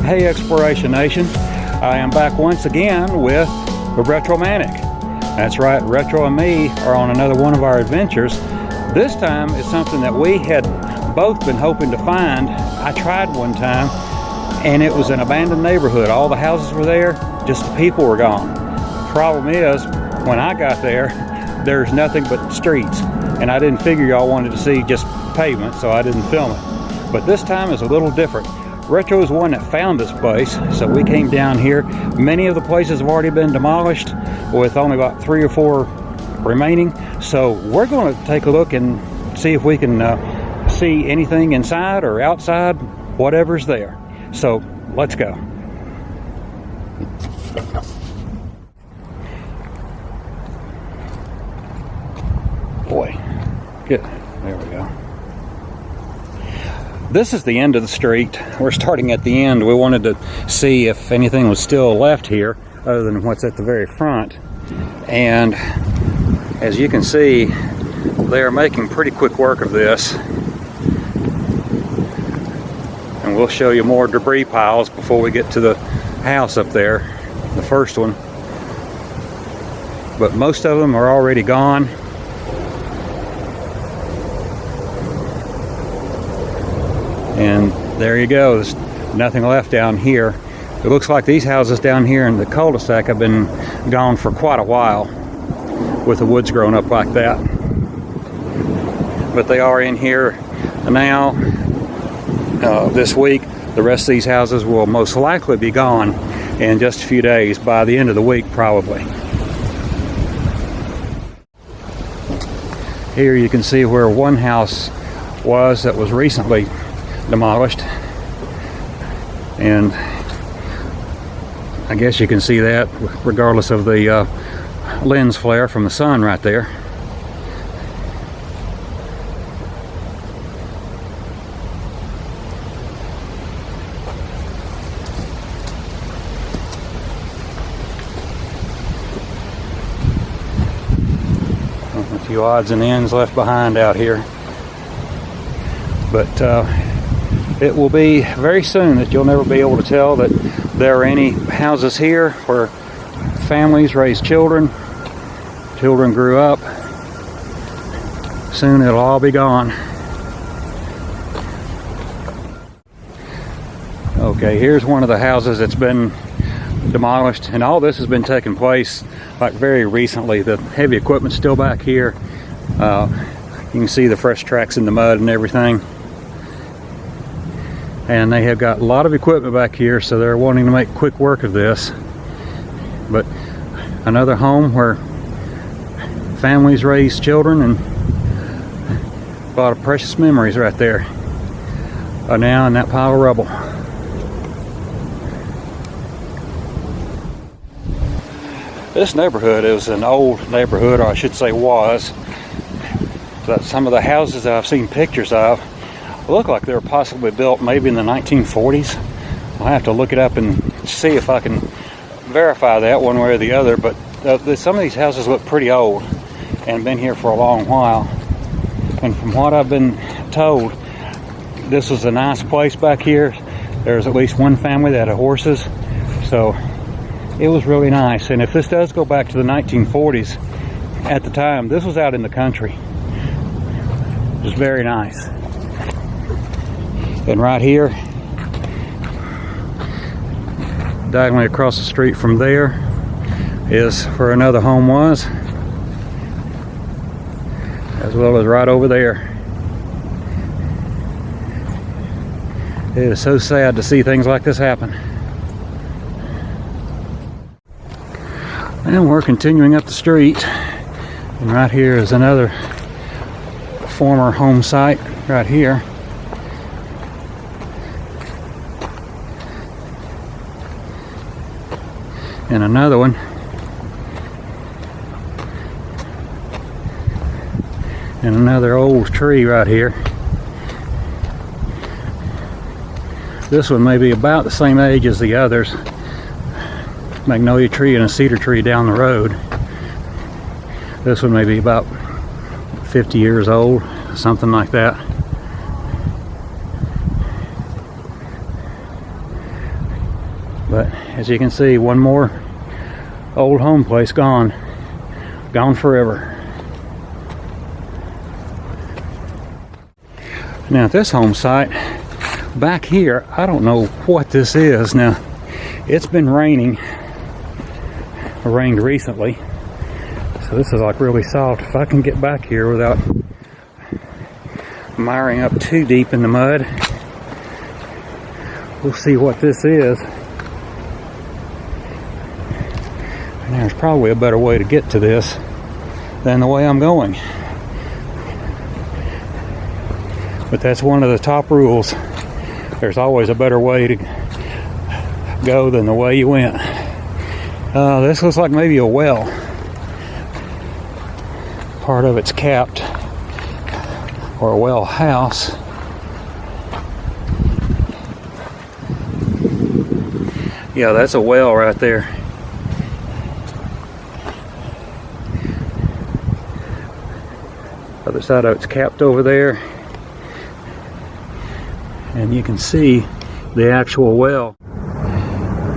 Hey Exploration Nation, I am back once again with the Retro Manic. That's right, Retro and me are on another one of our adventures. This time it's something that we had both been hoping to find. I tried one time and it was an abandoned neighborhood. All the houses were there, just the people were gone. Problem is, when I got there, there's nothing but streets, and I didn't figure y'all wanted to see just pavement, so I didn't film it. But this time is a little different. Retro is the one that found this place, so we came down here. Many of the places have already been demolished, with only about 3 or 4 remaining. So we're going to take a look and see if we can see anything inside or outside, whatever's there. So let's go. Boy, good. There we go. This is the end of the street. We're starting at the end. We wanted to see if anything was still left here other than what's at the very front. And as you can see, they are making pretty quick work of this. And we'll show you more debris piles before we get to the house up there, the first one. But most of them are already gone. And there you go, there's nothing left down here. It looks like these houses down here in the cul-de-sac have been gone for quite a while, with the woods growing up like that. But they are in here now. This week, the rest of these houses will most likely be gone in just a few days, by the end of the week probably. Here you can see where one house was that was recently demolished, and I guess you can see that regardless of the lens flare from the sun right there. A few odds and ends left behind out here, but it will be very soon that you'll never be able to tell that there are any houses here where families raised children, children grew up. Soon it'll all be gone. Okay, here's one of the houses that's been demolished, and all this has been taking place like very recently. The heavy equipment's still back here. You can see the fresh tracks in the mud and everything. And they have got a lot of equipment back here, so they're wanting to make quick work of this. But another home where families raise children, and a lot of precious memories right there are now in that pile of rubble. This neighborhood is an old neighborhood, or I should say was. But some of the houses that I've seen pictures of look like they were possibly built maybe in the 1940s. I'll have to look it up and see if I can verify that one way or the other, but some of these houses look pretty old and been here for a long while. And from what I've been told, this was a nice place back here. There's at least one family that had horses, so it was really nice. And if this does go back to the 1940s, at the time, this was out in the country. It was very nice. And right here, diagonally across the street from there, is where another home was, as well as right over there. It is so sad to see things like this happen. And we're continuing up the street, and right here is another former home site right here. And another one. And another old tree right here. This one may be about the same age as the others. Magnolia tree and a cedar tree down the road. This one may be about 50 years old, something like that. But as you can see, one more old home place gone forever. Now at this home site back here, I don't know what this is. Now it's been raining, or rained recently, so this is like really soft. If I can get back here without miring up too deep in the mud, we'll see what this is. And there's probably a better way to get to this than the way I'm going. But that's one of the top rules. There's always a better way to go than the way you went. This looks like maybe a well. Part of it's capped, or a well house. Yeah, that's a well right there. Other side of it's capped over there, and you can see the actual well.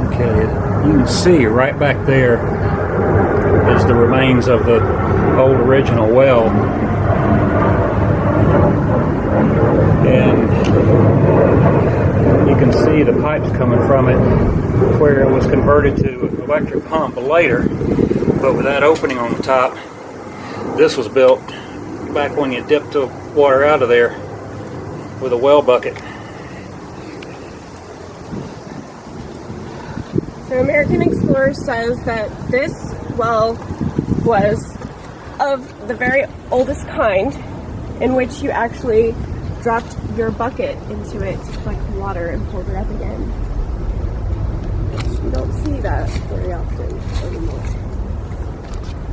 Okay, you can see right back there is the remains of the old original well, and you can see the pipes coming from it where it was converted to an electric pump later, but with that opening on the top. This was built back when you dipped the water out of there with a well bucket. So American Explorer says that this well was of the very oldest kind, in which you actually dropped your bucket into it to collect water and pulled it up again. You don't see that very often anymore.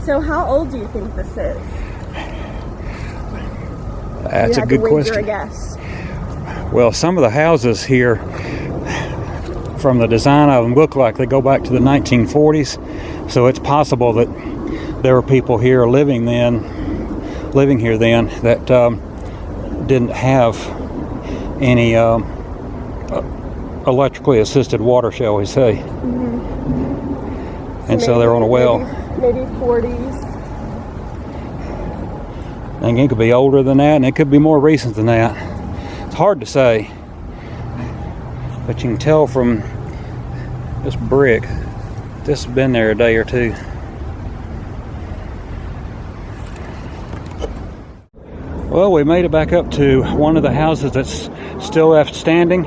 So how old do you think this is? That's a good question. A guess. Well, some of the houses here, from the design of them, look like they go back to the 1940s. So it's possible that there were people here living here then that didn't have any electrically assisted water, shall we say. Mm-hmm. And so they're on a well. Maybe 40s. And it could be older than that, and it could be more recent than that. It's hard to say, but you can tell from this brick, this has been there a day or two. Well, we made it back up to one of the houses that's still left standing.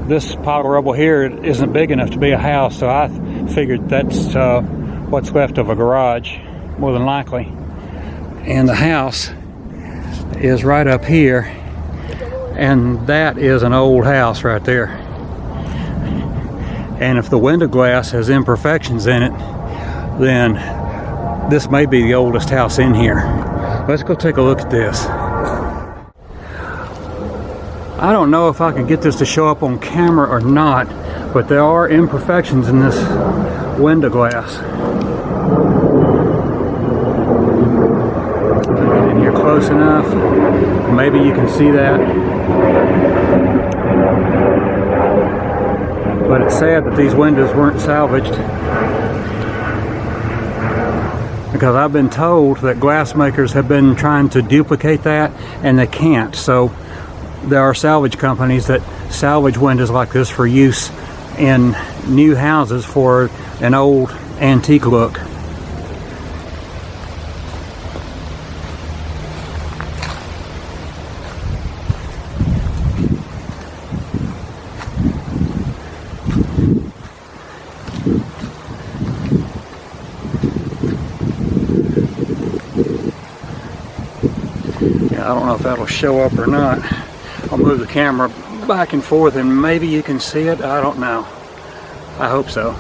This pile of rubble here isn't big enough to be a house, so I figured that's what's left of a garage, more than likely. And the house is right up here, and that is an old house right there. And if the window glass has imperfections in it, then this may be the oldest house in here. Let's go take a look at this. I don't know if I can get this to show up on camera or not, but there are imperfections in this window glass. Get in here close enough, maybe you can see that. But it's sad that these windows weren't salvaged, because I've been told that glass makers have been trying to duplicate that and they can't. So there are salvage companies that salvage windows like this for use in new houses for an old antique look. I don't know if that'll show up or not. I'll move the camera back and forth and maybe you can see it. I don't know. I hope so.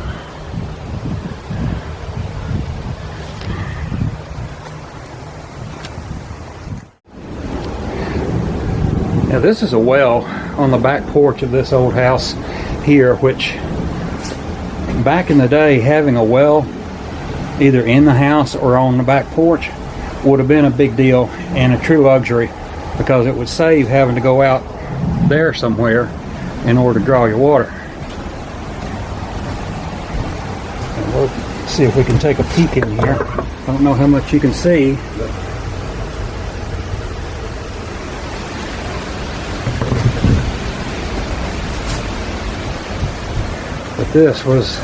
Now this is a well on the back porch of this old house here, which back in the day, having a well either in the house or on the back porch would have been a big deal and a true luxury, because it would save having to go out there somewhere in order to draw your water. see if we can take a peek in here. I don't know how much you can see, but this was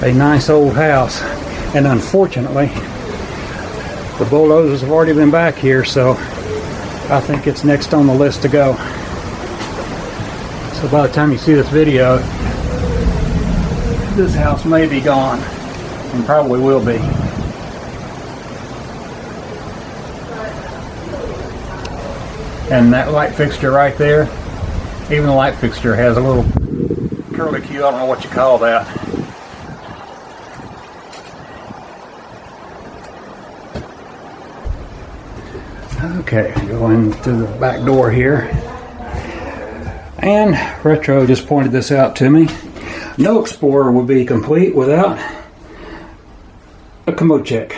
a nice old house, and unfortunately the bulldozers have already been back here, so I think it's next on the list to go. So by the time you see this video, this house may be gone, and probably will be. And that light fixture right there, even the light fixture has a little curlicue, I don't know what you call that. Okay, going through the back door here. And Retro just pointed this out to me. No Explorer would be complete without a commode check.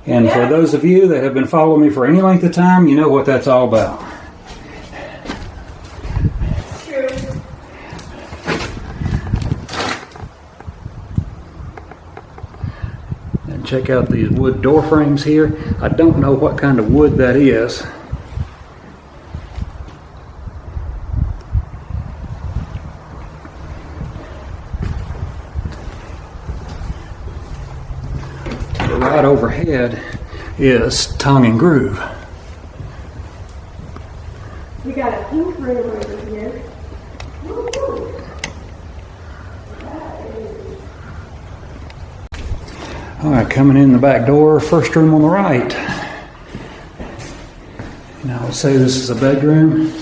And for those of you that have been following me for any length of time, you know what that's all about. True. And check out these wood door frames here. I don't know what kind of wood that is. Right overhead is tongue and groove. We got a pink room over here. All right, coming in the back door, first room on the right. Now I would say this is a bedroom.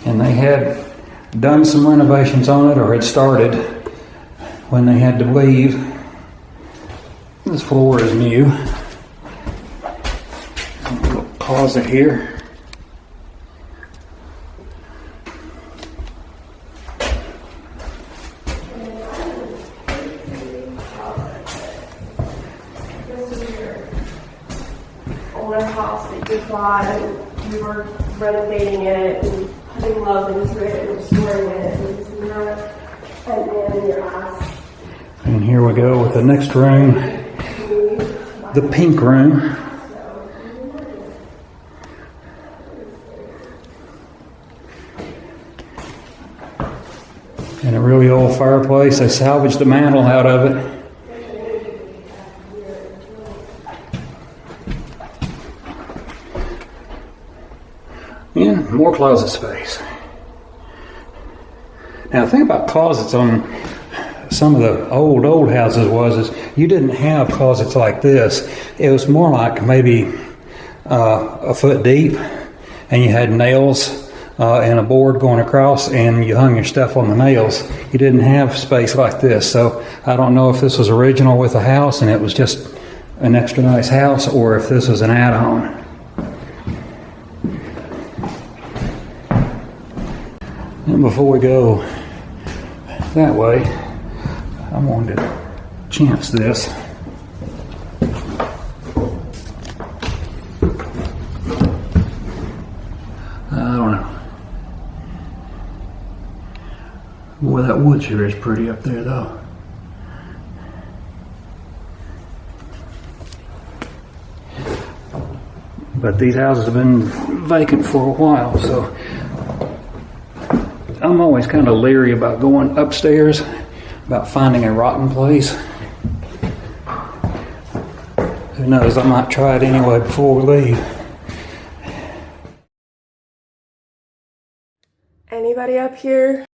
And they had done some renovations on it, or had started when they had to leave. This floor is new. A little closet here. This is your older house that you bought, and you were renovating it and putting love into it and restoring it and this and that. And then your ass. And here we go with the next room, the pink room. And a really old fireplace. They salvaged the mantle out of it. And more closet space. Now the thing about closets on some of the old houses is you didn't have closets like this. It was more like maybe a foot deep, and you had nails and a board going across, and you hung your stuff on the nails. You didn't have space like this. So I don't know if this was original with the house and it was just an extra nice house, or if this was an add-on. And before we go that way, I wanted to chance this. I don't know. Boy, that wood sure is pretty up there though. But these houses have been vacant for a while, so I'm always kind of leery about going upstairs, about finding a rotten place. Who knows, I might try it anyway before we leave. Anybody up here?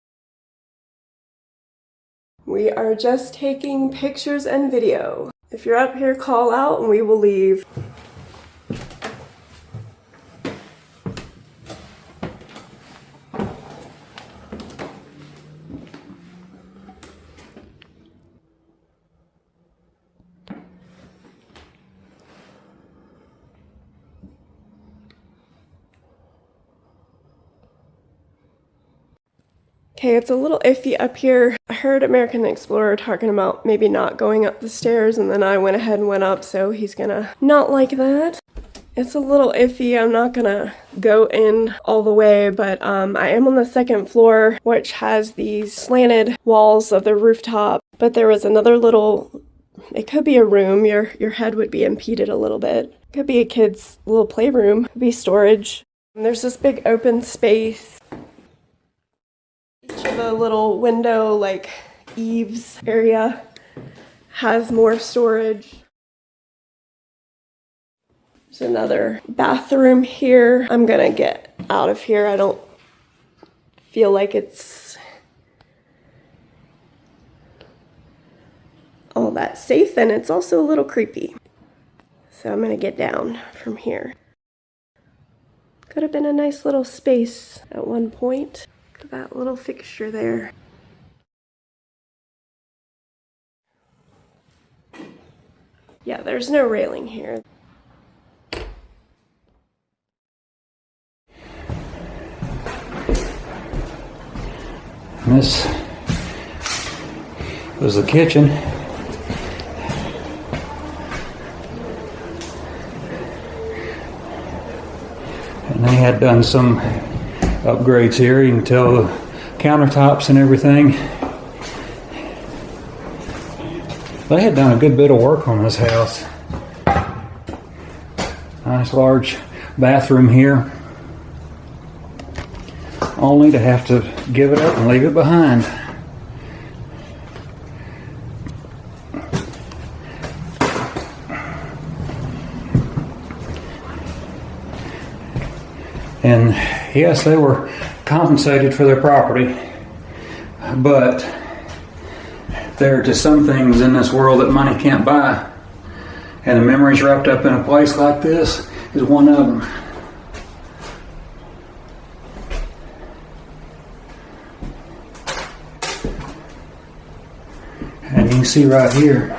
We are just taking pictures and video. If you're up here, call out and we will leave. Okay, it's a little iffy up here. I heard American Explorer talking about maybe not going up the stairs, and then I went ahead and went up, so he's gonna not like that. It's a little iffy. I'm not gonna go in all the way, but I am on the second floor, which has these slanted walls of the rooftop. But there was another little, it could be a room. Your head would be impeded a little bit. Could be a kid's little playroom. Could be storage. And there's this big open space. Each of the little window, like eaves area, has more storage. There's another bathroom here. I'm gonna get out of here. I don't feel like it's all that safe, and it's also a little creepy. So I'm gonna get down from here. Could have been a nice little space at one point. Look at that little fixture there. Yeah, there's no railing here. This was the kitchen. And they had done some upgrades here. You can tell the countertops and everything. They had done a good bit of work on this house. Nice large bathroom here. Only to have to give it up and leave it behind. And yes, they were compensated for their property, but there are just some things in this world that money can't buy. And the memories wrapped up in a place like this is one of them. And you can see right here,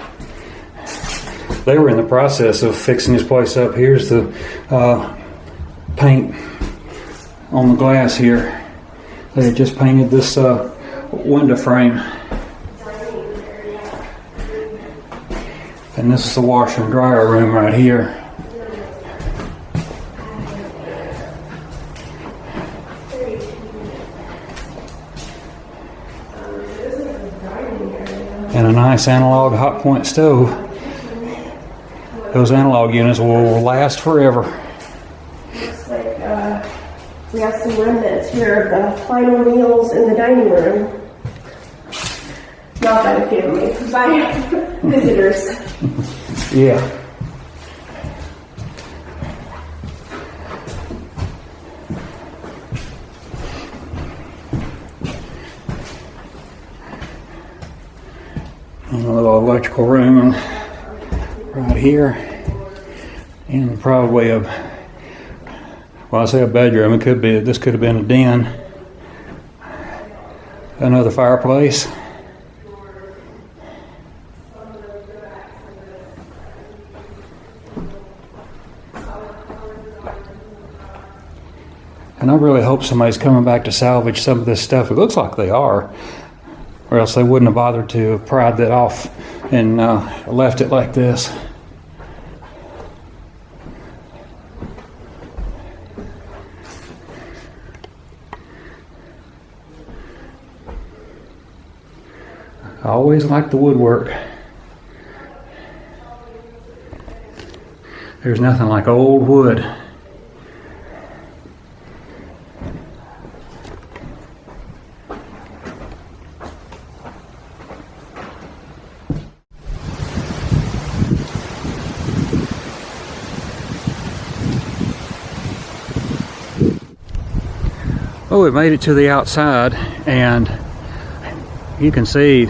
they were in the process of fixing this place up. Here's the paint on the glass here. They had just painted this window frame. And this is the washer and dryer room right here. And a nice analog hot point stove. Those analog units will last forever. Looks like we have some remnants here of the final meals in the dining room. Not by the family, by visitors. Yeah. And a little electrical room right here, and probably a, well, I say a bedroom. It could be, this could have been a den. Another fireplace. And I really hope somebody's coming back to salvage some of this stuff. It looks like they are, or else they wouldn't have bothered to have pried that off and left it like this. I always like the woodwork. There's nothing like old wood. Well, we made it to the outside, and you can see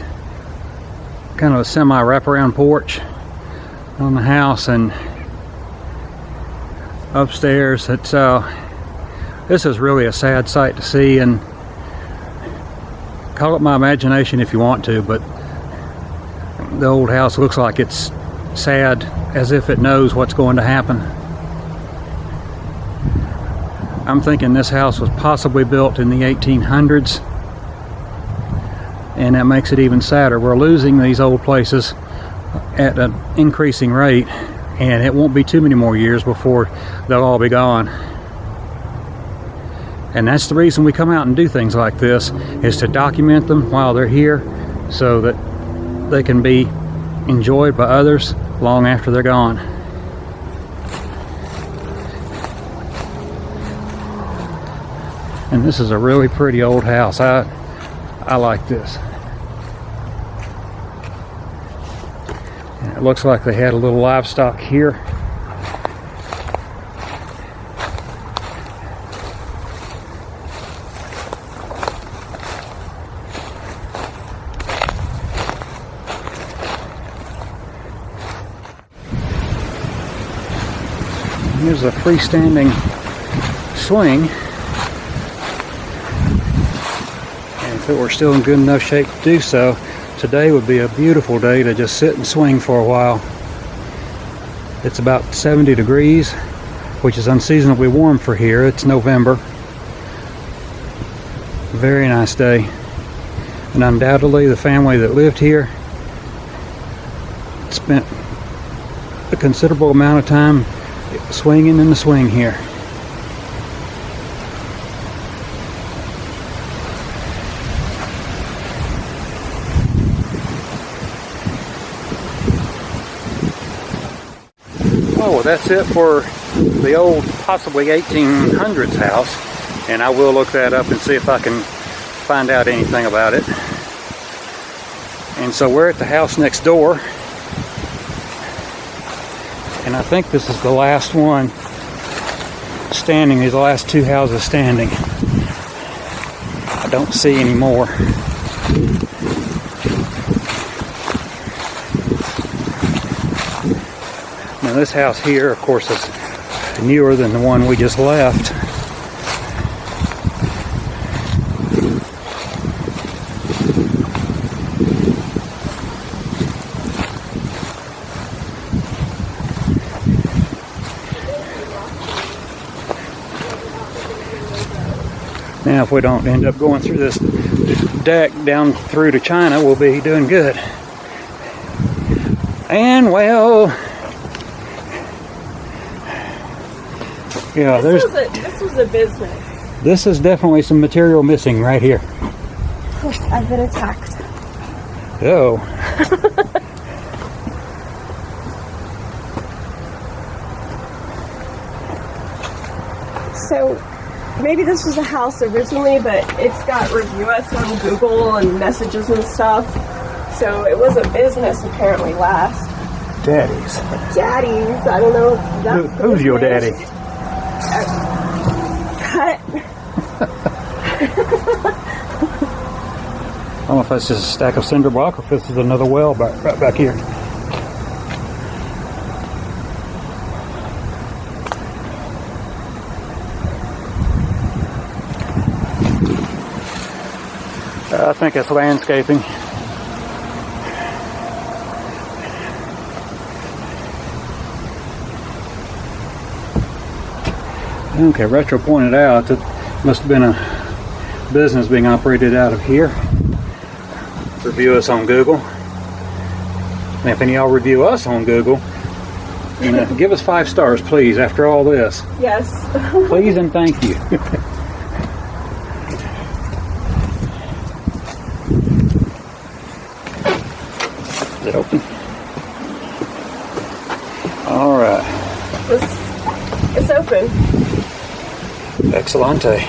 kind of a semi wraparound porch on the house, and upstairs it's this is really a sad sight to see, and call it my imagination if you want to, but the old house looks like it's sad, as if it knows what's going to happen. I'm thinking this house was possibly built in the 1800s, and that makes it even sadder. We're losing these old places at an increasing rate, and it won't be too many more years before they'll all be gone. And that's the reason we come out and do things like this, is to document them while they're here so that they can be enjoyed by others long after they're gone. And this is a really pretty old house. I like this. And it looks like they had a little livestock here. Here's a freestanding swing. And if it were still in good enough shape to do so, today would be a beautiful day to just sit and swing for a while. It's about 70 degrees, which is unseasonably warm for here. It's November. Very nice day. And undoubtedly the family that lived here spent a considerable amount of time swinging in the swing here. Oh, well, that's it for the old, possibly 1800s house, and I will look that up and see if I can find out anything about it. And so we're at the house next door, and I think this is the last one standing. These are the last two houses standing. I don't see any more. Now this house here, of course, is newer than the one we just left. Now, if we don't end up going through this deck down through to China, we'll be doing good. And, well, yeah, this was a business. This is definitely some material missing right here. I've been attacked. Oh. So, maybe this was a house originally, but it's got review us on Google and messages and stuff. So it was a business apparently last. Daddies. Daddies, I don't know. If that's Who's your daddy? Cut. I don't know if that's just a stack of cinder block or if this is another well right back here. I think it's landscaping. Okay, Retro pointed out that must have been a business being operated out of here. Review us on Google. And if any of y'all review us on Google, give us 5 stars, please, after all this. Yes. Please and thank you. Is it open? All right. It's open. Excellente.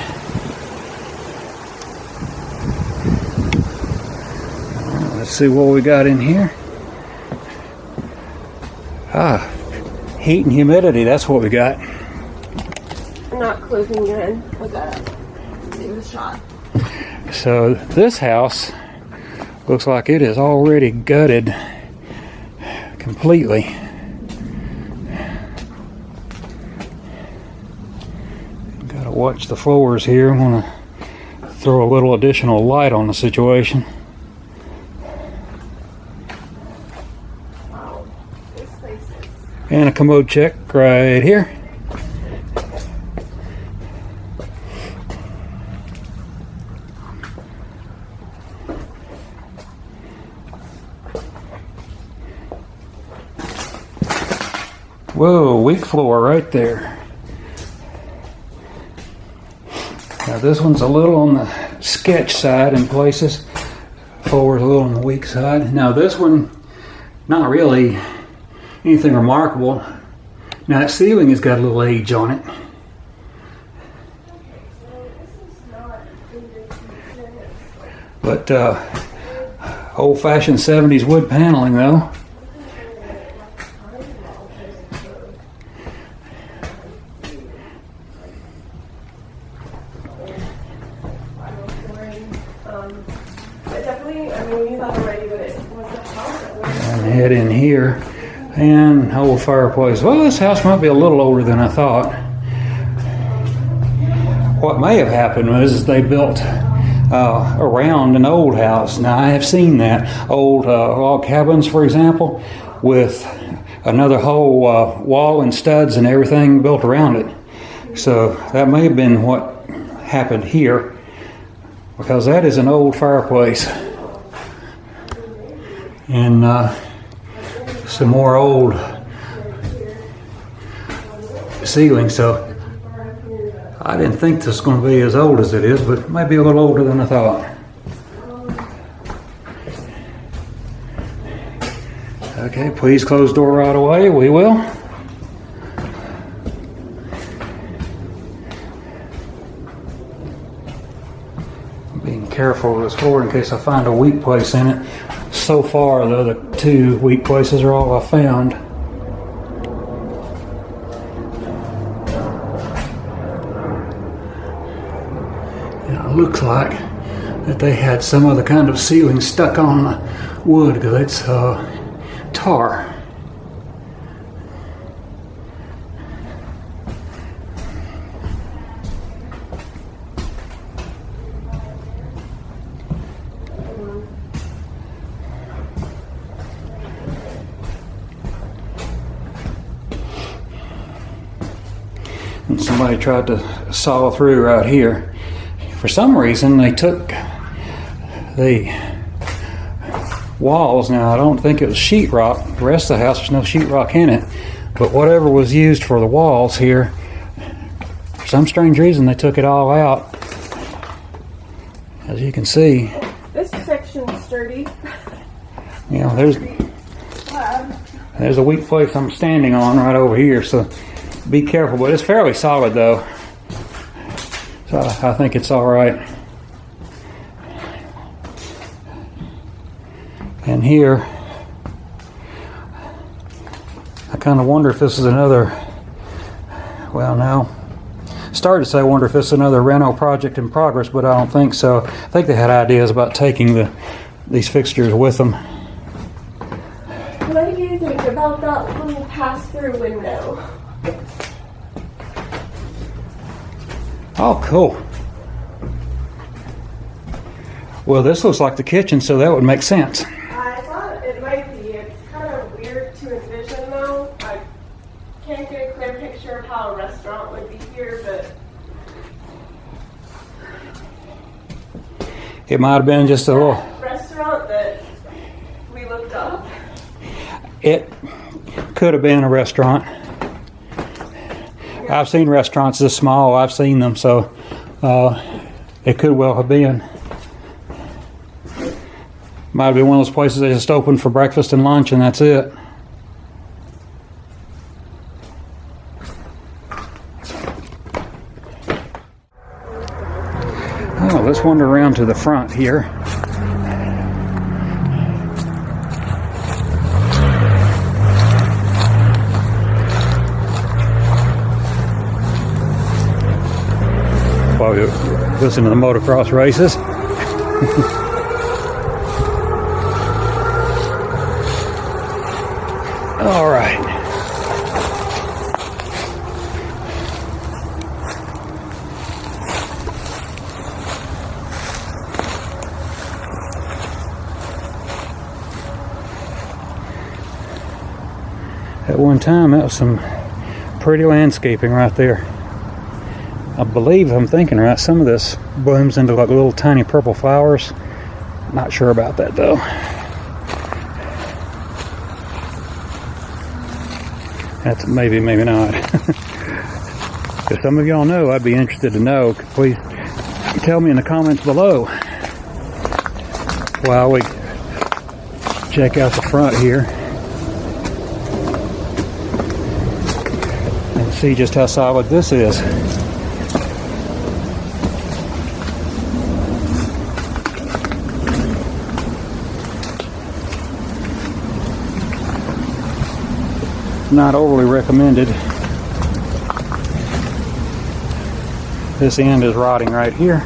Let's see what we got in here. Heat and humidity, that's what we got. I'm not closing you in with that. Do the shot. So this house looks like it is already gutted completely. Gotta watch the floors here. I want to throw a little additional light on the situation. Wow, this place is... And a commode check right here. Whoa, weak floor right there. Now this one's a little on the sketch side in places. Floor's a little on the weak side. Now this one, not really anything remarkable. Now that ceiling has got a little age on it. But old-fashioned 70s wood paneling though. And head in here and old fireplace. Well, this house might be a little older than I thought. What may have happened was they built around an old house. Now I have seen that. Old log cabins, for example, with another whole wall and studs and everything built around it. So that may have been what happened here, because that is an old fireplace. And some more old ceiling. So I didn't think this was going to be as old as it is, but it might be a little older than I thought. Okay, please close the door right away. We will. I'm being careful with this floor in case I find a weak place in it. So far, the other two weak places are all I found. It looks like that they had some other kind of ceiling stuck on the wood, because it's tar. And somebody tried to saw through right here. For some reason, they took the walls. Now, I don't think it was sheetrock. The rest of the house, there's no sheetrock in it. But whatever was used for the walls here, for some strange reason, they took it all out. As you can see. This section's sturdy. You know, there's a weak place I'm standing on right over here, so be careful. But it's fairly solid, though. So I think it's all right. And here, I kind of wonder if this is another, well, no. Started to say I wonder if this is another reno project in progress, but I don't think so. I think they had ideas about taking these fixtures with them. What do you think about that little pass-through window? Oh, cool. Well, this looks like the kitchen, so that would make sense. I thought it might be. It's kind of weird to envision, though. I can't get a clear picture of how a restaurant would be here, but it might have been just a little restaurant that we looked up. It could have been a restaurant. I've seen restaurants this small. I've seen them, so it could well have been. Might have been one of those places they just opened for breakfast and lunch, and that's it. Oh, let's wander around to the front here. While we listen to the motocross races. All right. At one time, that was some pretty landscaping right there. I believe I'm thinking right. Some of this blooms into like little tiny purple flowers. Not sure about that though. That's maybe not. If some of y'all know, I'd be interested to know. Please tell me in the comments below while we check out the front here and see just how solid this is. Not overly recommended. This end is rotting right here.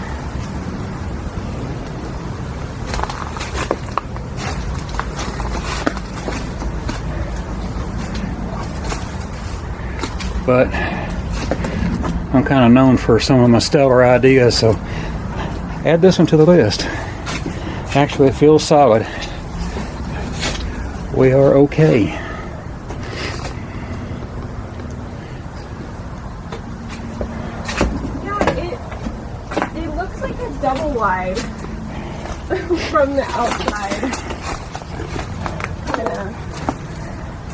But I'm kind of known for some of my stellar ideas, so add this one to the list. Actually, it feels solid. We are okay. Double wide from the outside.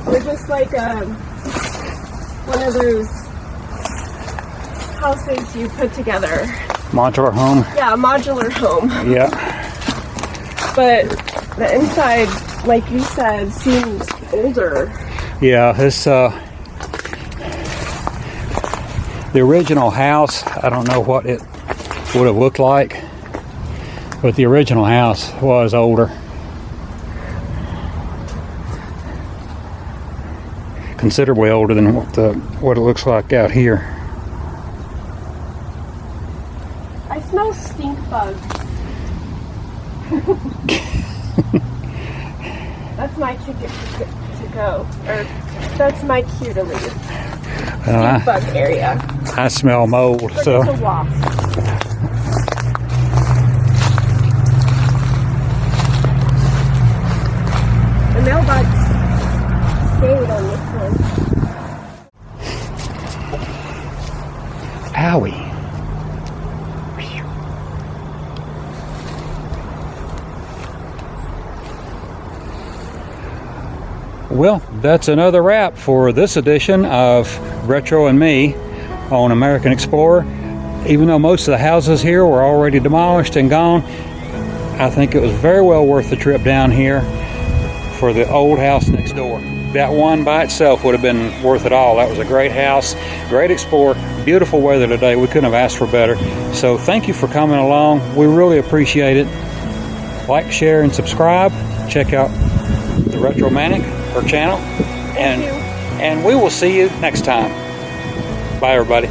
We're just like one of those houses you put together. Modular home? Yeah, a modular home. Yeah. But the inside, like you said, seems older. Yeah, this the original house, I don't know what it would have looked like, but the original house was older, considerably older than what it looks like out here. I smell stink bugs. That's my ticket to go, or that's my cue to leave. Stink bug area. I smell mold. Look, so it's a wasp. The mailbox stayed on this one. Owie. Well, that's another wrap for this edition of Retro and Me on American Explorer. Even though most of the houses here were already demolished and gone, I think it was very well worth the trip down here for the old house next door. That one by itself would have been worth it all. That was a great house, great Explorer, beautiful weather today. We couldn't have asked for better. So thank you for coming along. We really appreciate it. Like, share, and subscribe. Check out the Retromanic, her channel. Thank you. And we will see you next time. Bye, everybody.